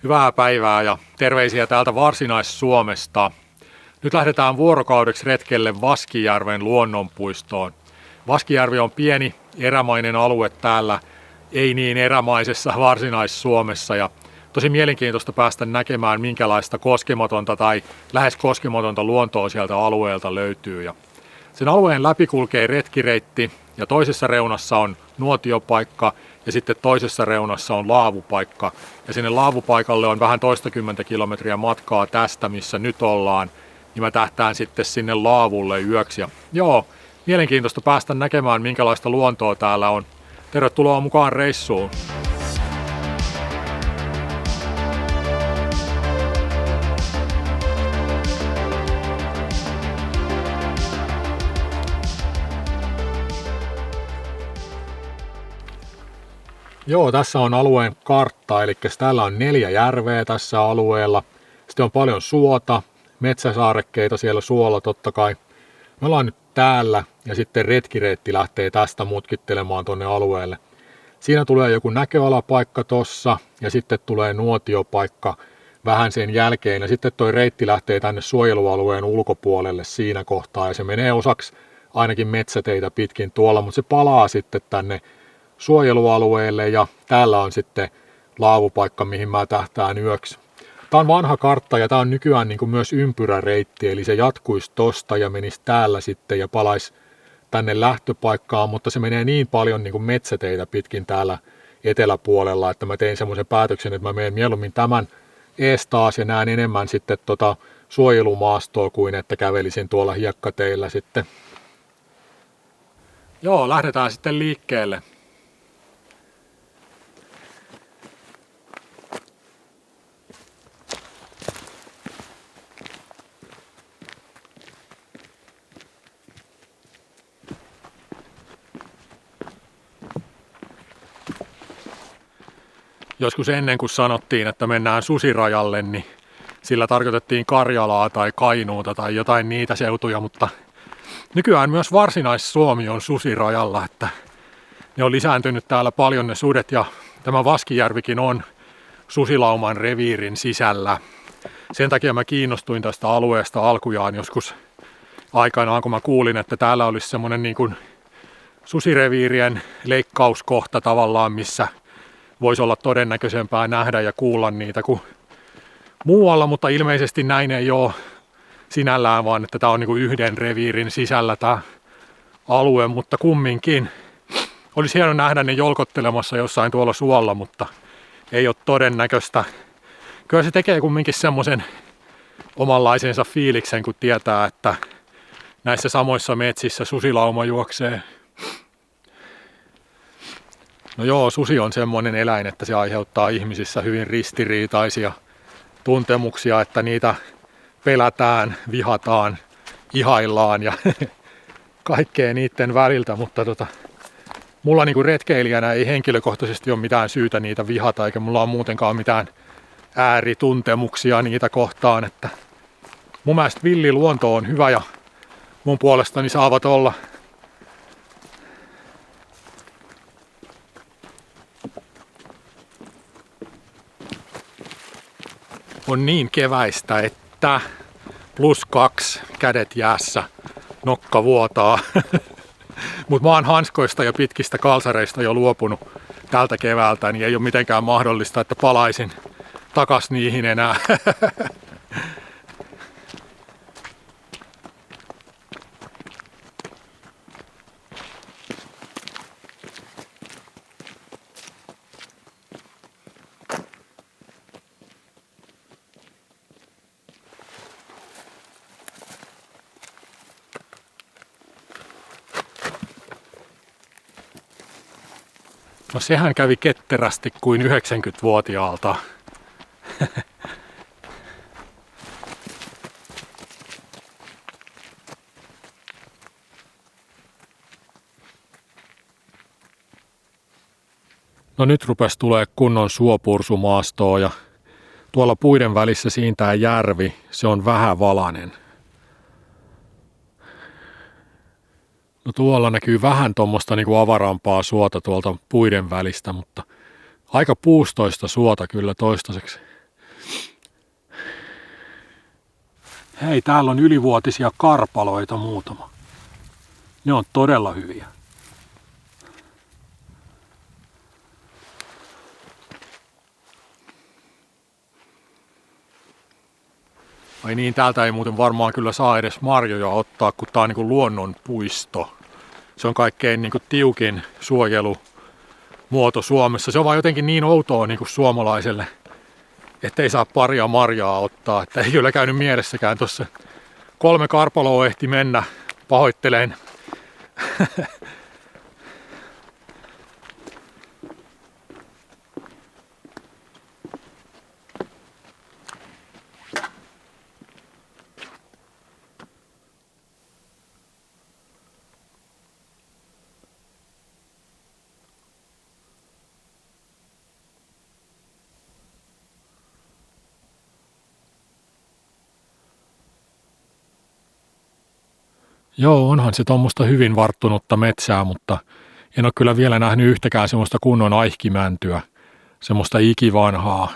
Hyvää päivää ja terveisiä täältä Varsinais-Suomesta. Nyt lähdetään vuorokaudeksi retkelle Vaskijärven luonnonpuistoon. Vaskijärvi on pieni erämainen alue täällä, ei niin erämaisessa Varsinais-Suomessa. Ja tosi mielenkiintoista päästä näkemään, minkälaista koskematonta tai lähes koskematonta luontoa sieltä alueelta löytyy. Ja sen alueen läpi kulkee retkireitti ja toisessa reunassa on nuotiopaikka ja sitten toisessa reunassa on laavupaikka. Ja sinne laavupaikalle on vähän toistakymmentä kilometriä matkaa tästä, missä nyt ollaan. Niin mä tähtään sitten sinne laavulle yöksi. Ja joo, mielenkiintoista päästä näkemään, minkälaista luontoa täällä on. Tervetuloa mukaan reissuun. Joo, tässä on alueen kartta, eli täällä on 4 järveä tässä alueella. Sitten on paljon suota, metsäsaarekkeita siellä suolla totta kai. Me ollaan nyt täällä ja sitten retkireitti lähtee tästä mutkittelemaan tonne alueelle. Siinä tulee joku näköalapaikka tossa ja sitten tulee nuotiopaikka vähän sen jälkeen. Ja sitten toi reitti lähtee tänne suojelualueen ulkopuolelle siinä kohtaa ja se menee osaksi ainakin metsäteitä pitkin tuolla, mutta se palaa sitten tänne suojelualueelle ja täällä on sitten laavupaikka, mihin mä tähtään yöksi. Tää on vanha kartta ja tää on nykyään niin kuin myös ympyräreitti, eli se jatkuisi tosta ja menisi täällä sitten ja palaisi tänne lähtöpaikkaan, mutta se menee niin paljon niin kuin metsäteitä pitkin täällä eteläpuolella, että mä tein semmoisen päätöksen, että mä menen mieluummin tämän ees taas ja näen enemmän sitten suojelumaastoa kuin että kävelisin tuolla hiekkateillä sitten. Joo, lähdetään sitten liikkeelle. Joskus ennen kuin sanottiin, että mennään susirajalle, niin sillä tarkoitettiin Karjalaa tai Kainuuta tai jotain niitä seutuja, mutta nykyään myös Varsinais-Suomi on susirajalla, että ne on lisääntynyt täällä paljon ne sudet ja tämä Vaskijärvikin on susilauman reviirin sisällä. Sen takia mä kiinnostuin tästä alueesta alkujaan joskus aikanaan, kun mä kuulin, että täällä olisi semmoinen niin kuin susireviirien leikkauskohta tavallaan, missä voisi olla todennäköisempää nähdä ja kuulla niitä kuin muualla, mutta ilmeisesti näin ei ole sinällään, vaan että tämä on niin kuin yhden reviirin sisällä tämä alue, mutta kumminkin. Olisi hieno nähdä ne jolkottelemassa jossain tuolla suolla, mutta ei ole todennäköistä. Kyllä se tekee kumminkin semmoisen omanlaisensa fiiliksen, kun tietää, että näissä samoissa metsissä susilauma juoksee. No joo, susi on semmoinen eläin, että se aiheuttaa ihmisissä hyvin ristiriitaisia tuntemuksia, että niitä pelätään, vihataan, ihaillaan ja kaikkea niiden väliltä, mutta mulla niinku retkeilijänä ei henkilökohtaisesti ole mitään syytä niitä vihata, eikä mulla ole muutenkaan mitään äärituntemuksia niitä kohtaan, että mun mielestä villiluonto on hyvä ja mun puolestani saavat olla. On niin keväistä, että +2, kädet jäässä, nokka vuotaa. Mutta mä oon hanskoista ja pitkistä kalsareista jo luopunut tältä keväältä, niin ei ole mitenkään mahdollista, että palaisin takas niihin enää. No sehän kävi ketterästi kuin 90-vuotiaalta. No nyt rupesi tulee kunnon suopursumaastoa ja tuolla puiden välissä siintää järvi, se on vähävalainen. No tuolla näkyy vähän tuommoista niinku avarampaa suota tuolta puiden välistä, mutta aika puustoista suota kyllä toistaiseksi. Hei, täällä on ylivuotisia karpaloita muutama. Ne on todella hyviä. Ai niin, täältä ei muuten varmaan kyllä saa edes marjoja ottaa, kun tää on niinku luonnonpuisto. Se on kaikkein niinku tiukin suojelumuoto Suomessa. Se on vaan jotenkin niin outoa niinku suomalaiselle, ettei saa paria marjaa ottaa. Että ei kyllä käynyt mielessäkään tossa. 3 karpaloa ehti mennä. Pahoittelen. Joo, onhan se tuommoista hyvin varttunutta metsää, mutta en ole kyllä vielä nähnyt yhtäkään semmoista kunnon aihkimäntyä, semmoista ikivanhaa,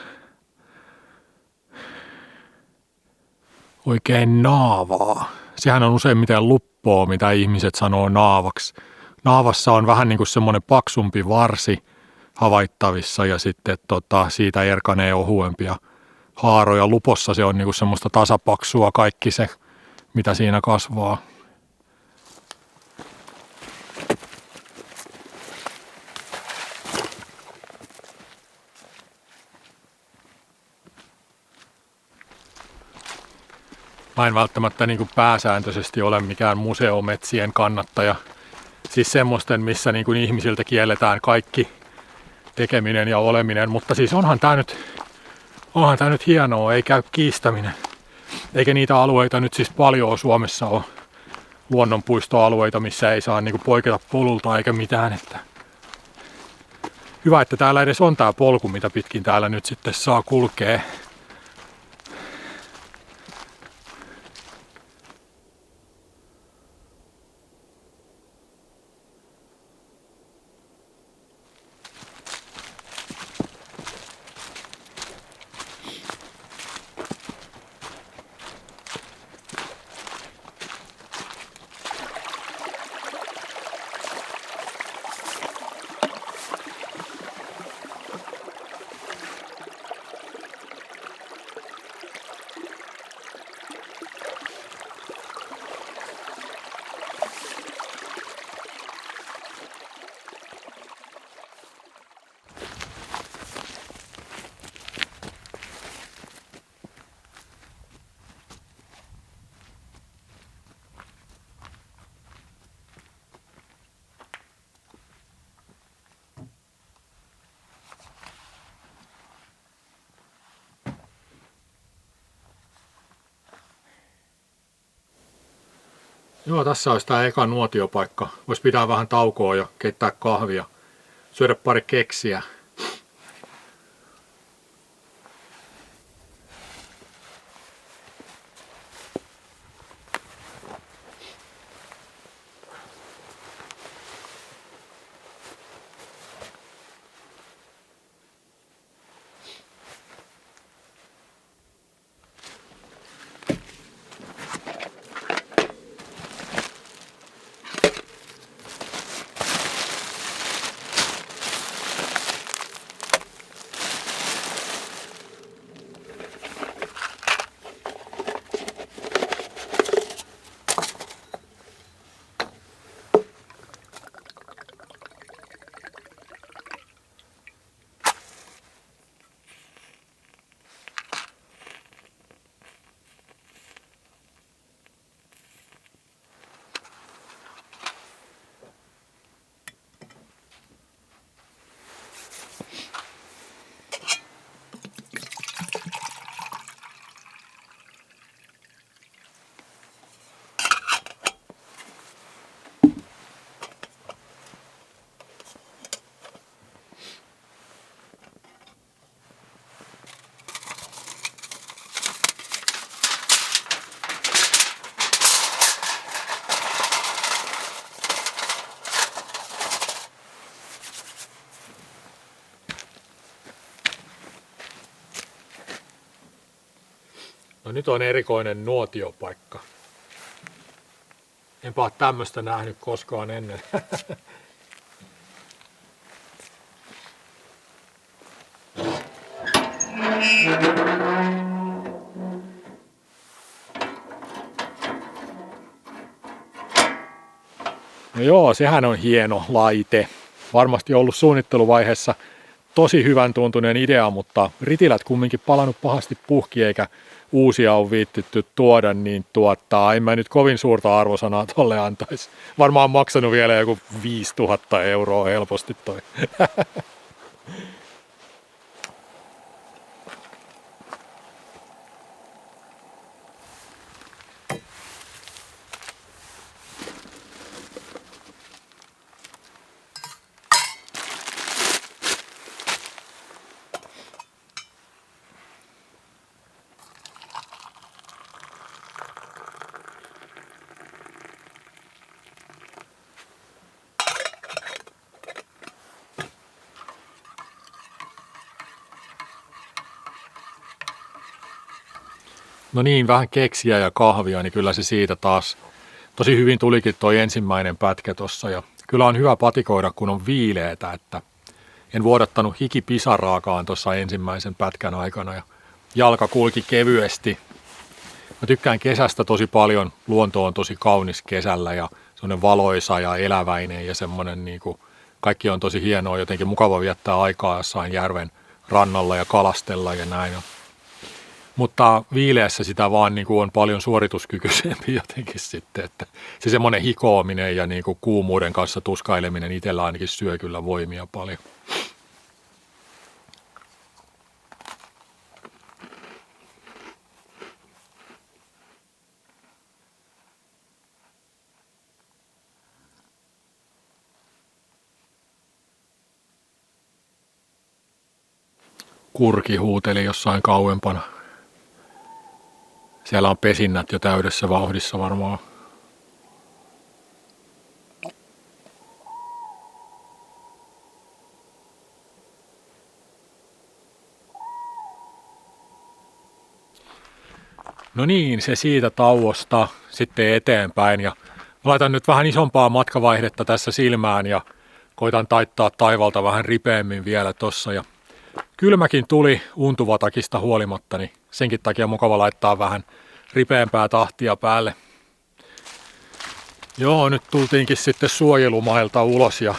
oikein naavaa. Sehän on useimmiten luppoa, mitä ihmiset sanoo naavaksi. Naavassa on vähän niin kuin semmoinen paksumpi varsi havaittavissa ja sitten siitä erkanee ohuempia haaroja. Lupossa se on niin kuin semmoista tasapaksua kaikki se, mitä siinä kasvaa. Mä en välttämättä niin kuin pääsääntöisesti ole mikään museometsien kannattaja. Siis semmoisten, missä niin kuin ihmisiltä kielletään kaikki tekeminen ja oleminen. Mutta siis onhan tää nyt hienoa, ei käy kiistäminen. Eikä niitä alueita nyt siis paljon Suomessa ole. Luonnonpuistoalueita, missä ei saa niin kuin poiketa polulta eikä mitään. Että hyvä, että täällä edes on tää polku, mitä pitkin täällä nyt sitten saa kulkea. Joo, tässä olisi tää eka nuotiopaikka. Voisi pitää vähän taukoa ja keittää kahvia. Syödä pari keksiä. No nyt on erikoinen nuotiopaikka. Enpä ole tämmöstä nähnyt koskaan ennen. No joo, sehän on hieno laite. Varmasti ollut suunnitteluvaiheessa tosi hyvän tuntunen idea, mutta ritilät kumminkin palannut pahasti puhki eikä uusia on viittitty tuoda, niin en mä nyt kovin suurta arvosanaa tolle antaisi. Varmaan maksanut vielä joku 5000 € helposti toi. No niin, vähän keksiä ja kahvia, niin kyllä se siitä taas tosi hyvin tulikin toi ensimmäinen pätkä tossa. Ja kyllä on hyvä patikoida, kun on viileetä, että en vuodattanut hikipisaraakaan tuossa ensimmäisen pätkän aikana ja jalka kulki kevyesti. Mä tykkään kesästä tosi paljon, luonto on tosi kaunis kesällä ja semmoinen valoisa ja eläväinen ja semmoinen niinku, kaikki on tosi hienoa, jotenkin mukava viettää aikaa jossain järven rannalla ja kalastella ja näin. Mutta viileässä sitä vaan niin kuin on paljon suorituskykyisempi jotenkin sitten, että se semmoinen hikoaminen ja niin kuin kuumuuden kanssa tuskaileminen itsellä ainakin syö kyllä voimia paljon. Kurki huuteli jossain kauempana. Siellä on pesinnät jo täydessä vauhdissa varmaan. No niin, se siitä tauosta sitten eteenpäin ja laitan nyt vähän isompaa matkavaihdetta tässä silmään ja koitan taittaa taivalta vähän ripeämmin vielä tossa ja kylmäkin tuli untuvatakista huolimatta, niin senkin takia mukava laittaa vähän ripeämpää tahtia päälle. Joo, nyt tultiinkin sitten suojelumailta ulos ja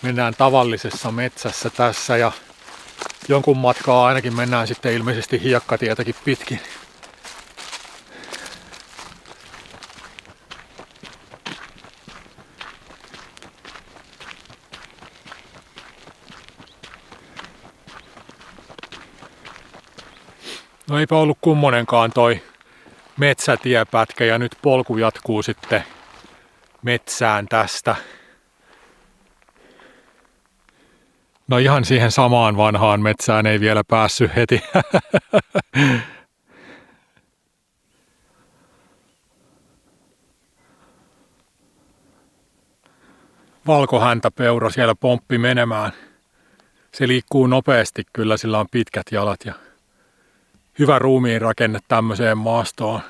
mennään tavallisessa metsässä tässä ja jonkun matkaa ainakin mennään sitten ilmeisesti hiekkatietäkin pitkin. No eipä ollut kummonenkaan toi metsätiepätkä ja nyt polku jatkuu sitten metsään tästä. No ihan siihen samaan vanhaan metsään ei vielä päässyt heti. Valkohäntäpeura siellä pomppi menemään. Se liikkuu nopeasti kyllä, sillä on pitkät jalat ja hyvä ruumiin rakenne tämmöiseen maastoon.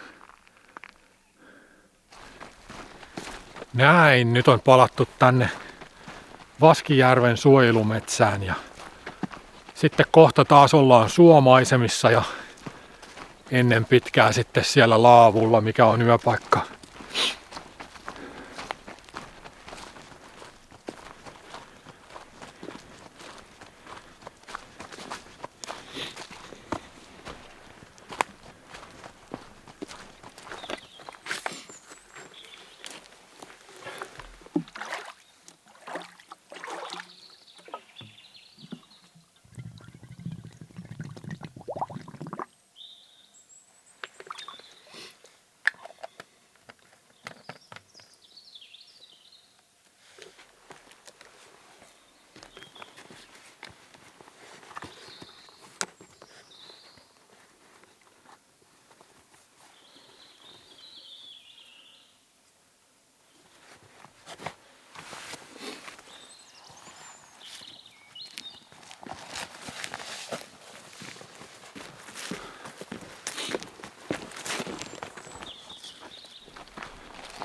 Näin, nyt on palattu tänne Vaskijärven suojelumetsään ja sitten kohta taas ollaan suomaisemissa ja ennen pitkää sitten siellä Laavulla, mikä on yöpaikka.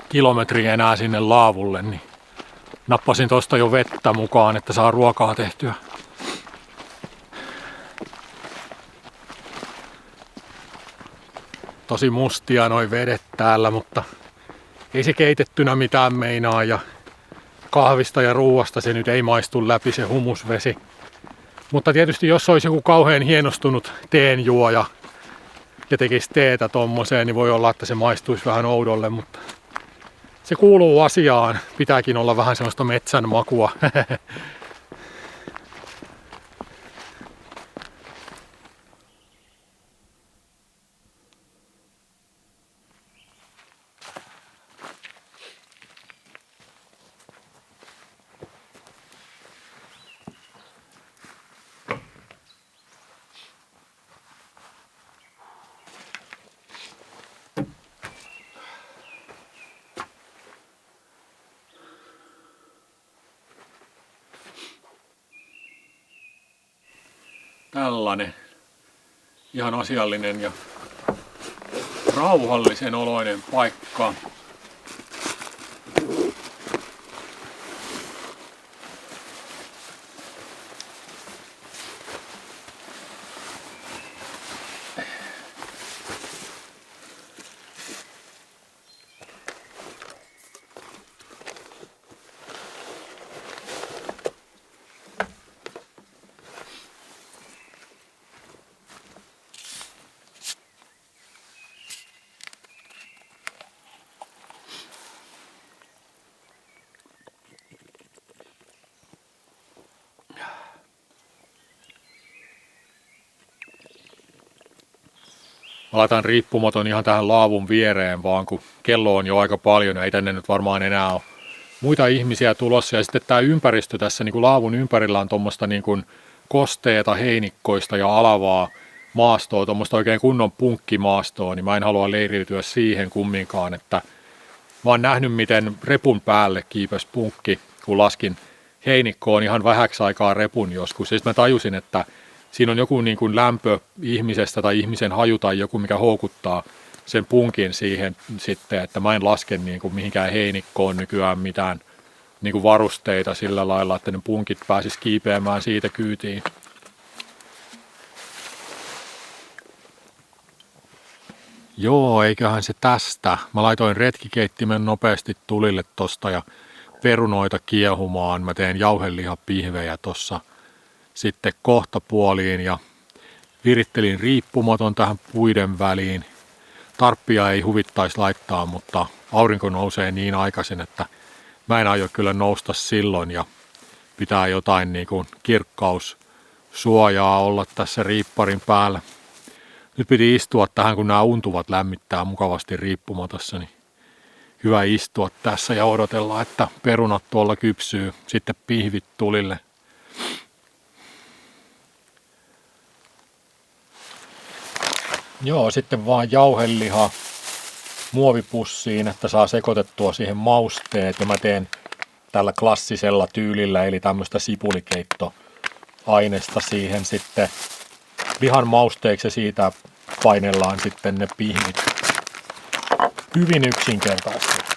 kilometriä enää sinne laavulle, niin nappasin tosta jo vettä mukaan, että saa ruokaa tehtyä. Tosi mustia noi vedet täällä, mutta ei se keitettynä mitään meinaa ja kahvista ja ruuasta se nyt ei maistu läpi se humusvesi. Mutta tietysti jos olisi joku kauhean hienostunut teenjuoja ja tekisi teetä tommoseen, niin voi olla, että se maistuisi vähän oudolle, mutta se kuuluu asiaan. Pitääkin olla vähän semmoista metsän makua. Tällainen ihan asiallinen ja rauhallisen oloinen paikka. Mä laitan riippumaton ihan tähän laavun viereen vaan, kun kello on jo aika paljon ja ei tänne nyt varmaan enää ole muita ihmisiä tulossa. Ja sitten tää ympäristö tässä niin kuin laavun ympärillä on tuommoista niin kuin kosteeta, heinikkoista ja alavaa maastoa, tuommoista oikein kunnon punkkimaastoa, niin mä en halua leiriytyä siihen kumminkaan. Että mä oon nähnyt, miten repun päälle kiipesi punkki, kun laskin heinikkoon ihan vähäksi aikaa repun joskus. Ja sitten mä tajusin, että siinä on joku niin kuin lämpö ihmisestä tai ihmisen haju tai joku, mikä houkuttaa sen punkin siihen sitten, että mä en laske niin kuin mihinkään heinikkoon nykyään mitään niin kuin varusteita sillä lailla, että ne punkit pääsis kiipeämään siitä kyytiin. Joo, eiköhän se tästä. Mä laitoin retkikeittimen nopeasti tulille tosta ja perunoita kiehumaan. Mä teen jauhelihapihvejä tossa sitten kohtapuoliin ja virittelin riippumaton tähän puiden väliin. Tarppia ei huvittaisi laittaa, mutta aurinko nousee niin aikaisin, että mä en aio kyllä nousta silloin ja pitää jotain niin kuin kirkkaussuojaa olla tässä riipparin päällä. Nyt piti istua tähän, kun nämä untuvat lämmittää mukavasti riippumatossa, niin hyvä istua tässä ja odotella, että perunat tuolla kypsyy, sitten pihvit tulille. Joo, sitten vaan jauheliha muovipussiin, että saa sekoitettua siihen mausteet. Ja mä teen tällä klassisella tyylillä, eli tämmöistä sipulikeittoainesta siihen sitten lihan mausteeksi ja siitä painellaan sitten ne pihvit. Hyvin yksinkertaisesti.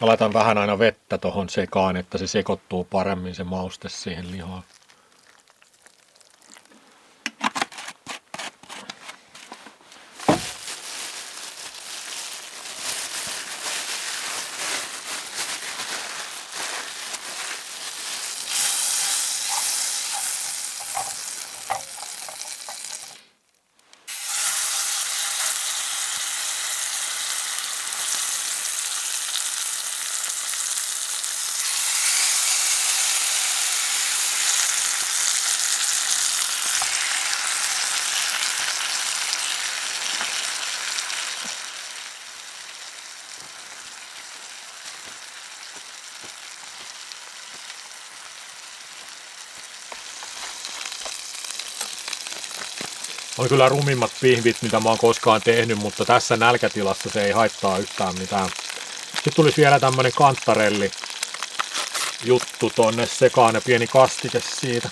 Mä laitan vähän aina vettä tohon sekaan, että se sekoittuu paremmin se mauste siihen lihaan. On kyllä rumimmat pihvit, mitä mä oon koskaan tehnyt, mutta tässä nälkätilassa se ei haittaa yhtään mitään. Sitten tulisi vielä tämmönen kantarelli juttu tonne sekaan ja pieni kastike siitä.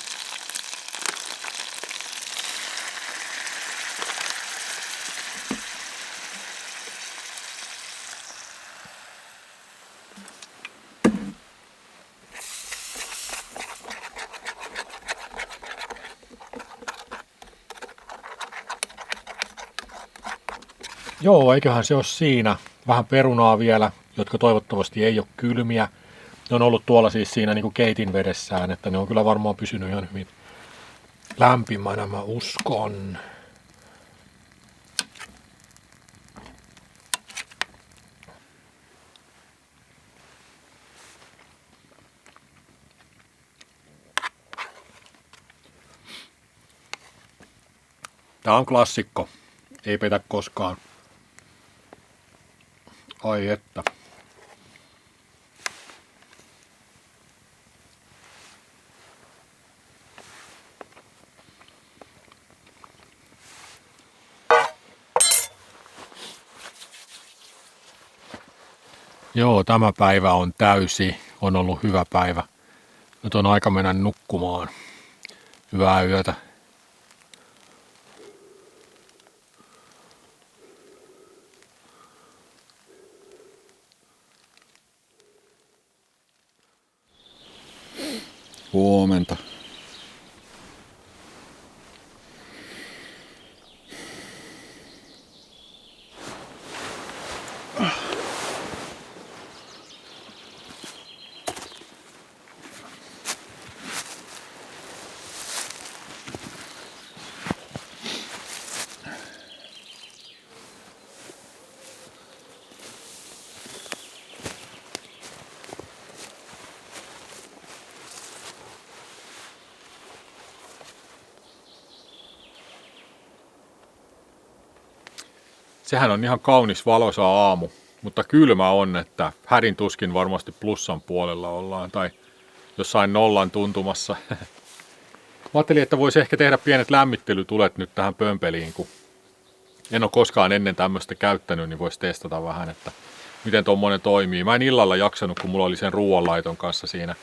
Joo, eiköhän se ole siinä. Vähän perunaa vielä, jotka toivottavasti ei ole kylmiä. Ne on ollut tuolla siis siinä niin kuin keitin vedessään, että ne on kyllä varmaan pysynyt ihan hyvin lämpimänä, mä uskon. Tää on klassikko. Ei petä koskaan. Ai että. Joo, tämä päivä on täysi. On ollut hyvä päivä. Nyt on aika mennä nukkumaan. Hyvää yötä. Huomenta. Sehän on ihan kaunis valoisa aamu, mutta kylmä on, että hädin tuskin varmasti plussan puolella ollaan tai jossain nollan tuntumassa. Mä ajattelin, että voisi ehkä tehdä pienet lämmittelytulet nyt tähän pömpeliin, kun en ole koskaan ennen tämmöistä käyttänyt, niin voisi testata vähän, että miten tommonen toimii. Mä en illalla jaksanut, kun mulla oli sen ruoanlaiton kanssa siinä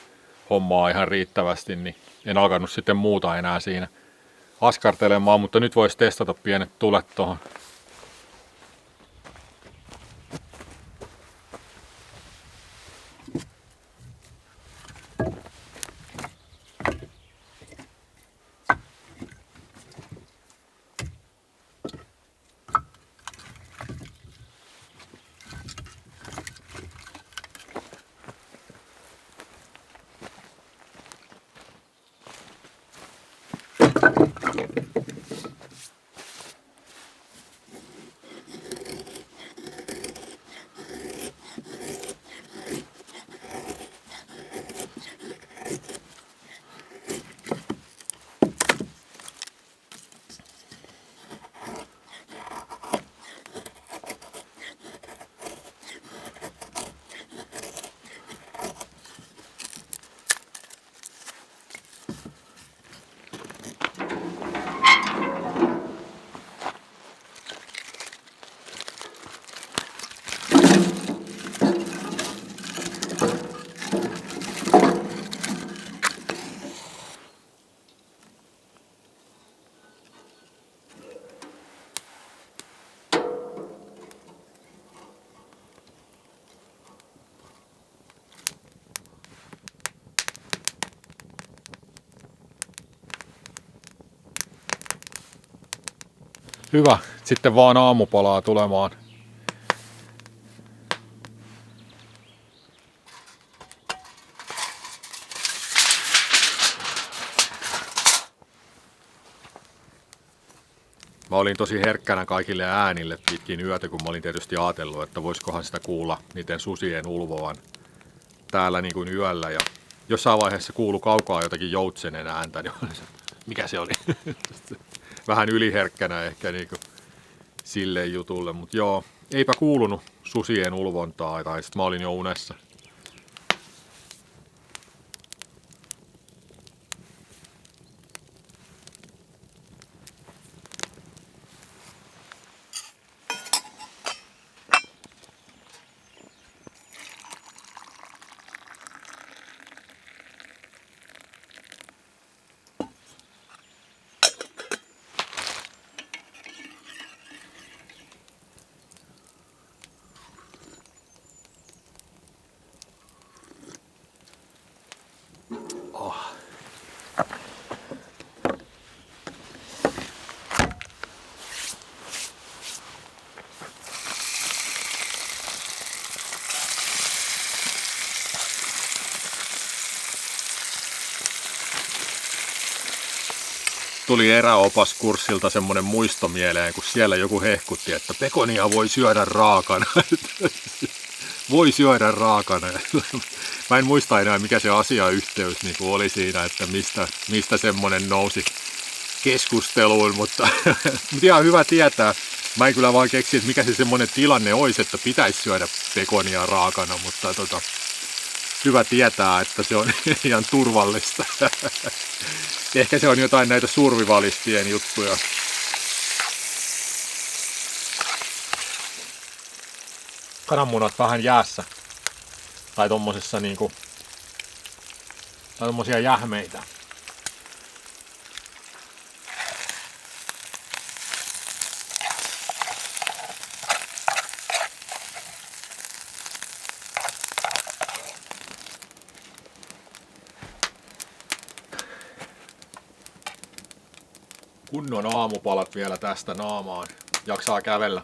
hommaa ihan riittävästi, niin en alkanut sitten muuta enää siinä askartelemaan, mutta nyt voisi testata pienet tulet tuohon. Hyvä, sitten vaan aamupalaa tulemaan. Mä olin tosi herkkänä kaikille äänille pitkin yötä, kun mä olin tietysti ajatellut, että voisikohan sitä kuulla niiden susien ulvovan täällä niin kuin yöllä. Ja jossain vaiheessa kuului kaukaa jotakin joutsenen ääntä, niin mikä se oli? Vähän yliherkkänä ehkä niin kuin silleen jutulle, mutta joo, eipä kuulunut susien ulvontaa, tai sitten mä olin jo unessa. tuli eräopaskurssilta semmonen muisto mieleen, kun siellä joku hehkutti, että pekonia voi syödä raakana. Voi syödä raakana. Mä en muista enää, mikä se asiayhteys niin oli siinä, että mistä semmonen nousi keskusteluun, mutta ihan hyvä tietää. Mä en kyllä vaan keksi, että mikä se semmonen tilanne olisi, että pitäisi syödä pekonia raakana, mutta hyvä tietää, että se on ihan turvallista. Ehkä se on jotain näitä survivalistien juttuja. Kananmunat vähän jäässä. Tai tommosessa niinku... Tai tommosia jähmeitä. Kunnon aamupalat vielä tästä naamaan. Jaksaa kävellä.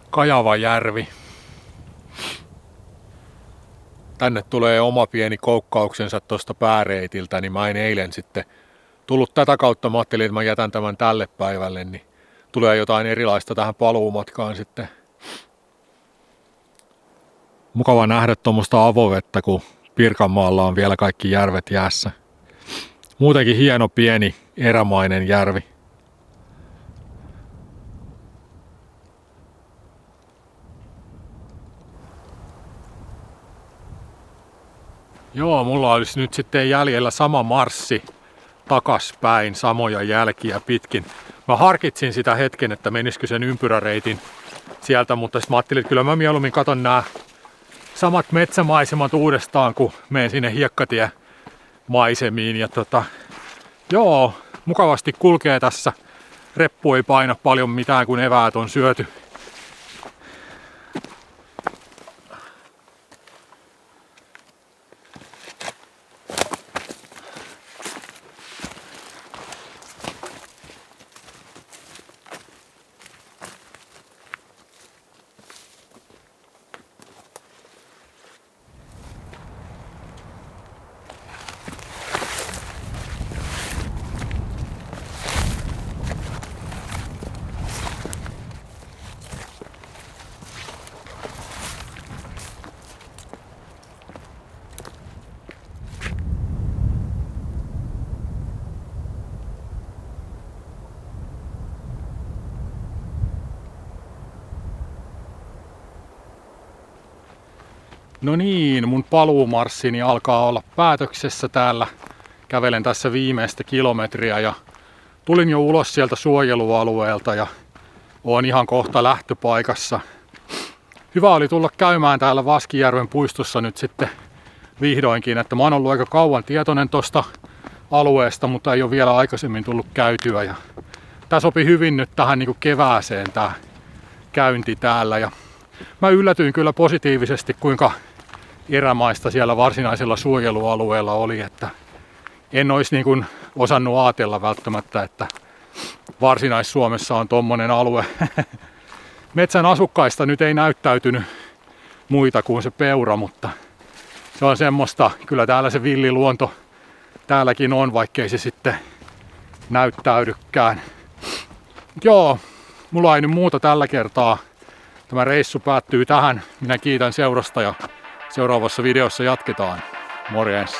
Kajavajärvi. Tänne tulee oma pieni koukkauksensa tuosta pääreitiltä, niin mä en eilen sitten tullut tätä kautta. Mä ajattelin, että mä jätän tämän tälle päivälle, niin tulee jotain erilaista tähän paluumatkaan sitten. Mukava nähdä tuommoista avovettä, kun Pirkanmaalla on vielä kaikki järvet jäässä. Muutenkin hieno pieni erämainen järvi. Joo, mulla olisi nyt sitten jäljellä sama marssi takaspäin samoja jälkiä pitkin. Mä harkitsin sitä hetken, että menisikö sen ympyräreitin sieltä, mutta sitten mä ajattelin, että kyllä mä mieluummin katon nämä samat metsämaisemat uudestaan, kun menen sinne hiekkatie-maisemiin. Ja joo, mukavasti kulkee tässä. Reppu ei paina paljon mitään, kun eväät on syöty. No niin, mun paluumarssini alkaa olla päätöksessä täällä. Kävelen tässä viimeistä kilometriä ja tulin jo ulos sieltä suojelualueelta ja oon ihan kohta lähtöpaikassa. Hyvä oli tulla käymään täällä Vaskijärven puistossa nyt sitten vihdoinkin, että mä oon ollut aika kauan tietoinen tosta alueesta, mutta ei ole vielä aikaisemmin tullut käytyä. Ja tää sopi hyvin nyt tähän niin kuin kevääseen tää käynti täällä. Ja mä yllätyin kyllä positiivisesti, kuinka erämaista siellä varsinaisella suojelualueella oli, että en olisi niin kuin osannut ajatella välttämättä, että Varsinais-Suomessa on tommonen alue. Metsän asukkaista nyt ei näyttäytynyt muita kuin se peura, mutta se on semmoista, kyllä täällä se villiluonto täälläkin on, vaikkei se sitten näyttäydykään. Joo, mulla ei nyt muuta tällä kertaa. Tämä reissu päättyy tähän. Minä kiitän seurasta ja seuraavassa videossa jatketaan. Morjens!